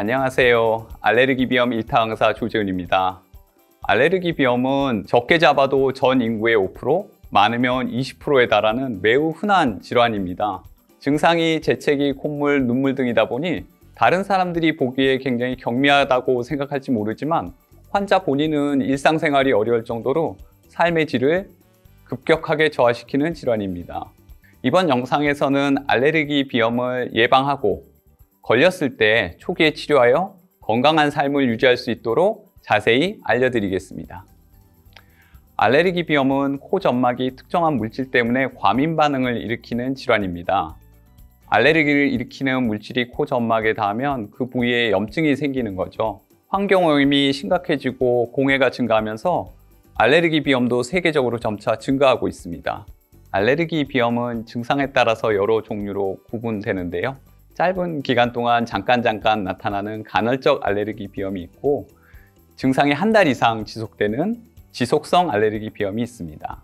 안녕하세요. 알레르기 비염 1타 강사 조재훈입니다. 알레르기 비염은 적게 잡아도 전 인구의 5%, 많으면 20%에 달하는 매우 흔한 질환입니다. 증상이 재채기, 콧물, 눈물 등이다 보니 다른 사람들이 보기에 굉장히 경미하다고 생각할지 모르지만 환자 본인은 일상생활이 어려울 정도로 삶의 질을 급격하게 저하시키는 질환입니다. 이번 영상에서는 알레르기 비염을 예방하고 걸렸을 때 초기에 치료하여 건강한 삶을 유지할 수 있도록 자세히 알려드리겠습니다. 알레르기 비염은 코 점막이 특정한 물질 때문에 과민 반응을 일으키는 질환입니다. 알레르기를 일으키는 물질이 코 점막에 닿으면 그 부위에 염증이 생기는 거죠. 환경오염이 심각해지고 공해가 증가하면서 알레르기 비염도 세계적으로 점차 증가하고 있습니다. 알레르기 비염은 증상에 따라서 여러 종류로 구분되는데요. 짧은 기간 동안 잠깐 나타나는 간헐적 알레르기 비염이 있고 증상이 한 달 이상 지속되는 지속성 알레르기 비염이 있습니다.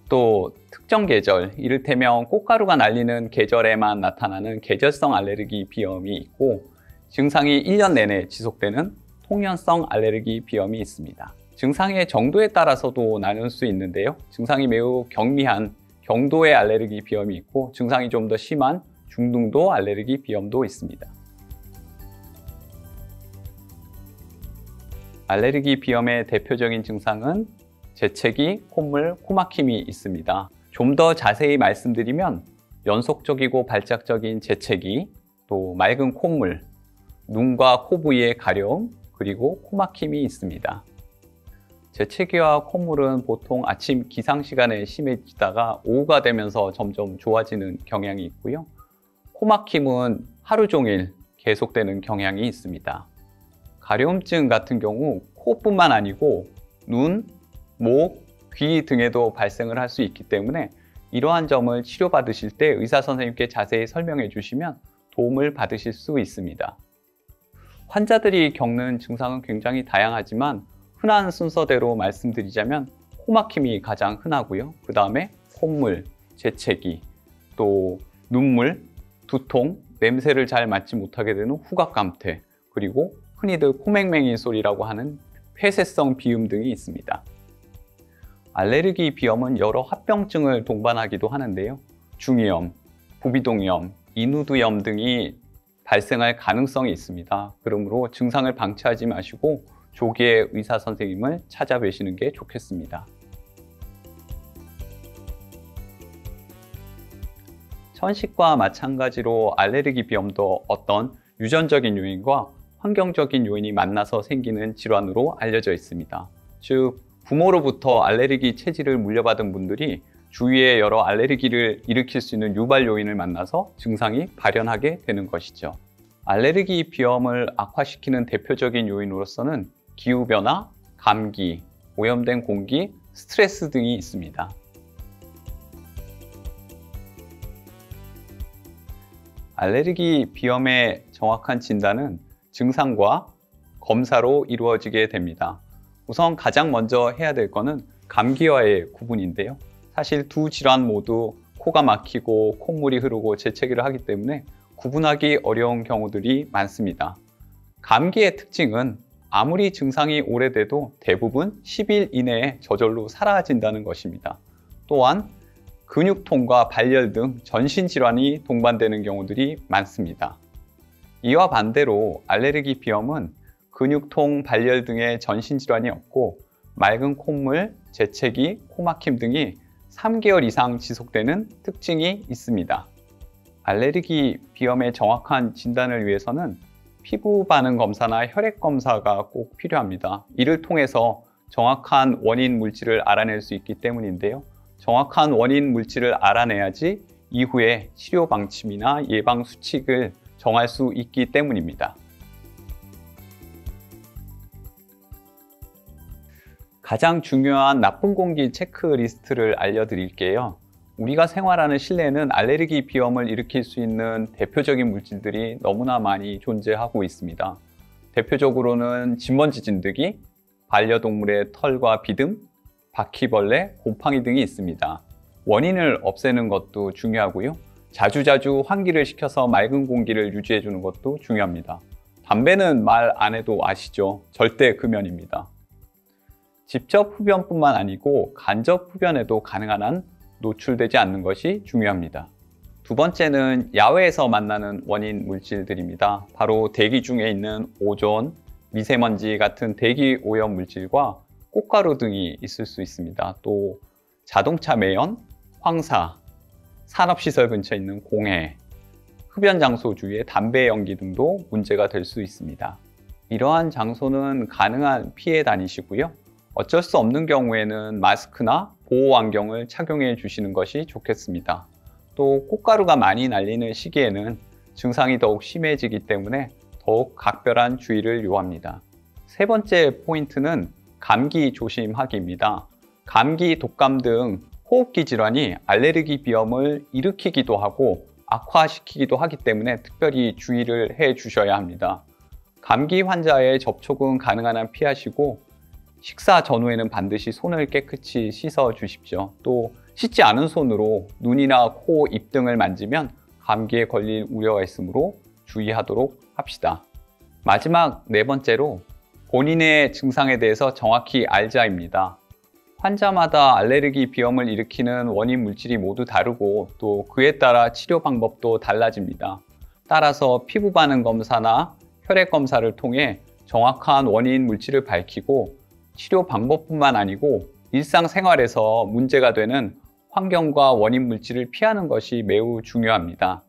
또 특정 계절, 이를테면 꽃가루가 날리는 계절에만 나타나는 계절성 알레르기 비염이 있고 증상이 1년 내내 지속되는 통연성 알레르기 비염이 있습니다. 증상의 정도에 따라서도 나눌 수 있는데요. 증상이 매우 경미한 경도의 알레르기 비염이 있고 증상이 좀 더 심한 중등도 알레르기 비염도 있습니다. 알레르기 비염의 대표적인 증상은 재채기, 콧물, 코막힘이 있습니다. 좀 더 자세히 말씀드리면 연속적이고 발작적인 재채기, 또 맑은 콧물, 눈과 코 부위의 가려움, 그리고 코막힘이 있습니다. 재채기와 콧물은 보통 아침 기상 시간에 심해지다가 오후가 되면서 점점 좋아지는 경향이 있고요. 코막힘은 하루 종일 계속되는 경향이 있습니다. 가려움증 같은 경우 코뿐만 아니고 눈, 목, 귀 등에도 발생을 할 수 있기 때문에 이러한 점을 치료받으실 때 의사 선생님께 자세히 설명해 주시면 도움을 받으실 수 있습니다. 환자들이 겪는 증상은 굉장히 다양하지만 흔한 순서대로 말씀드리자면 코막힘이 가장 흔하고요. 그 다음에 콧물, 재채기, 또 눈물, 두통, 냄새를 잘 맡지 못하게 되는 후각감퇴, 그리고 흔히들 코맹맹이 소리라고 하는 폐쇄성 비음 등이 있습니다. 알레르기 비염은 여러 합병증을 동반하기도 하는데요. 중이염, 부비동염, 인후두염 등이 발생할 가능성이 있습니다. 그러므로 증상을 방치하지 마시고 조기에 의사 선생님을 찾아뵈시는 게 좋겠습니다. 천식과 마찬가지로 알레르기 비염도 어떤 유전적인 요인과 환경적인 요인이 만나서 생기는 질환으로 알려져 있습니다. 즉, 부모로부터 알레르기 체질을 물려받은 분들이 주위에 여러 알레르기를 일으킬 수 있는 유발 요인을 만나서 증상이 발현하게 되는 것이죠. 알레르기 비염을 악화시키는 대표적인 요인으로서는 기후변화, 감기, 오염된 공기, 스트레스 등이 있습니다. 알레르기 비염의 정확한 진단은 증상과 검사로 이루어지게 됩니다. 우선 가장 먼저 해야 될 것은 감기와의 구분인데요. 사실 두 질환 모두 코가 막히고 콧물이 흐르고 재채기를 하기 때문에 구분하기 어려운 경우들이 많습니다. 감기의 특징은 아무리 증상이 오래돼도 대부분 10일 이내에 저절로 사라진다는 것입니다. 또한 근육통과 발열 등 전신질환이 동반되는 경우들이 많습니다. 이와 반대로 알레르기 비염은 근육통, 발열 등의 전신질환이 없고 맑은 콧물, 재채기, 코막힘 등이 3개월 이상 지속되는 특징이 있습니다. 알레르기 비염의 정확한 진단을 위해서는 피부 반응 검사나 혈액 검사가 꼭 필요합니다. 이를 통해서 정확한 원인 물질을 알아낼 수 있기 때문인데요. 정확한 원인 물질을 알아내야지 이후에 치료 방침이나 예방 수칙을 정할 수 있기 때문입니다. 가장 중요한 나쁜 공기 체크리스트를 알려드릴게요. 우리가 생활하는 실내에는 알레르기 비염을 일으킬 수 있는 대표적인 물질들이 너무나 많이 존재하고 있습니다. 대표적으로는 진먼지 진드기, 반려동물의 털과 비듬, 바퀴벌레, 곰팡이 등이 있습니다. 원인을 없애는 것도 중요하고요. 자주자주 환기를 시켜서 맑은 공기를 유지해 주는 것도 중요합니다. 담배는 말 안 해도 아시죠? 절대 금연입니다. 직접 흡연뿐만 아니고 간접 흡연에도 가능한 한 노출되지 않는 것이 중요합니다. 두 번째는 야외에서 만나는 원인 물질들입니다. 바로 대기 중에 있는 오존, 미세먼지 같은 대기 오염 물질과 꽃가루 등이 있을 수 있습니다. 또 자동차 매연, 황사, 산업시설 근처에 있는 공해, 흡연 장소 주위의 담배 연기 등도 문제가 될 수 있습니다. 이러한 장소는 가능한 피해 다니시고요. 어쩔 수 없는 경우에는 마스크나 보호 안경을 착용해 주시는 것이 좋겠습니다. 또 꽃가루가 많이 날리는 시기에는 증상이 더욱 심해지기 때문에 더욱 각별한 주의를 요합니다. 세 번째 포인트는 감기 조심하기입니다. 감기, 독감 등 호흡기 질환이 알레르기 비염을 일으키기도 하고 악화시키기도 하기 때문에 특별히 주의를 해 주셔야 합니다. 감기 환자의 접촉은 가능한 한 피하시고 식사 전후에는 반드시 손을 깨끗이 씻어 주십시오. 또 씻지 않은 손으로 눈이나 코, 입 등을 만지면 감기에 걸릴 우려가 있으므로 주의하도록 합시다. 마지막 네 번째로 본인의 증상에 대해서 정확히 알자입니다. 환자마다 알레르기 비염을 일으키는 원인 물질이 모두 다르고 또 그에 따라 치료 방법도 달라집니다. 따라서 피부 반응 검사나 혈액 검사를 통해 정확한 원인 물질을 밝히고 치료 방법뿐만 아니고 일상생활에서 문제가 되는 환경과 원인 물질을 피하는 것이 매우 중요합니다.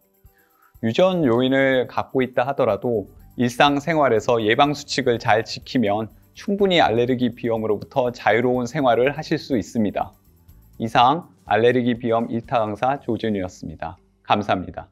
유전 요인을 갖고 있다 하더라도 일상생활에서 예방수칙을 잘 지키면 충분히 알레르기 비염으로부터 자유로운 생활을 하실 수 있습니다. 이상 알레르기 비염 1타 강사 조준이었습니다. 감사합니다.